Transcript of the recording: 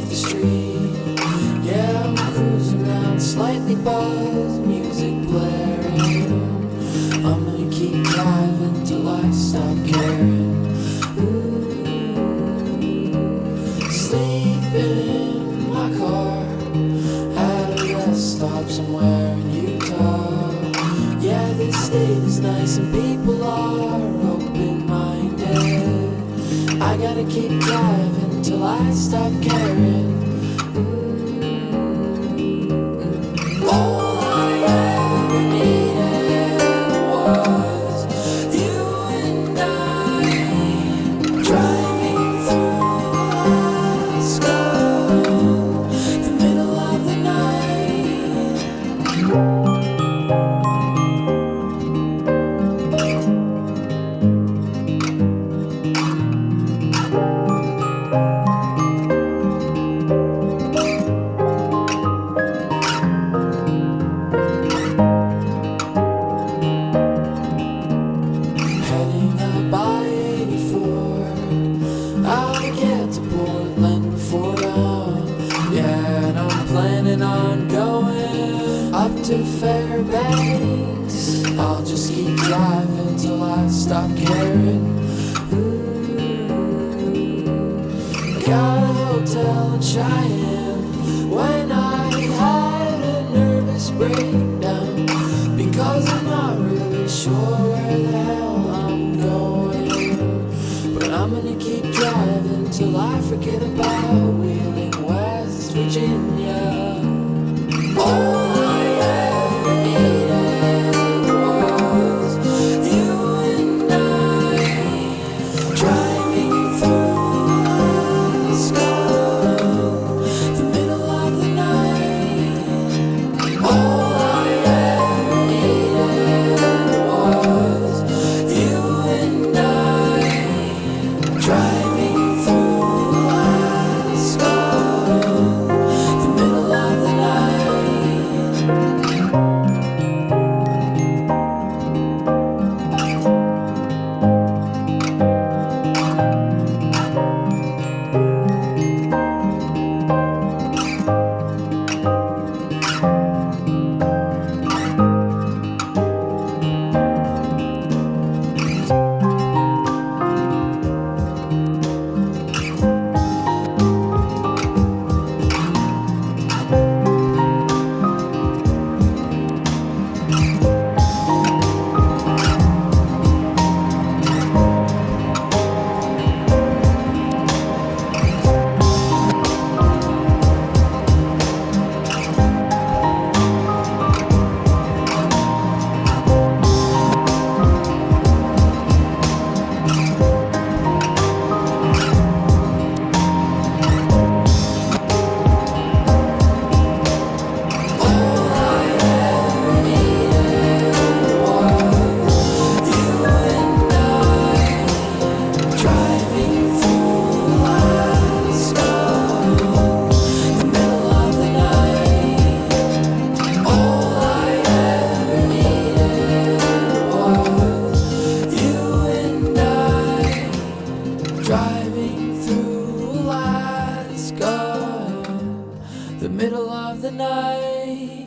off the street. Yeah, I'm cruising around, slightly buzzed, music blaring. I'm gonna keep driving till I stop caring. Sleeping in my car at a rest stop somewhere in Utah. Yeah, this state is nice and people are open-minded. I gotta keep driving till I stop caring. All I ever needed was you and I driving through Alaska, the middle of the night. Heading up by 84, I'll get to Portland before dawn. Yeah, and I'm planning on going up to Fairbanks. I'll just keep driving till I stop caring. Got a hotel in Cheyenne when I had a nervous breakdown, because I'm not really sure where the hell I'm going. But I'm gonna keep driving till I forget about Wheeling, West Virginia. All I ever needed was you and I driving through Alaska, the middle of the night. All I ever needed was you and I driving through Alaska, the middle of the night. Driving through Alaska, the middle of the night.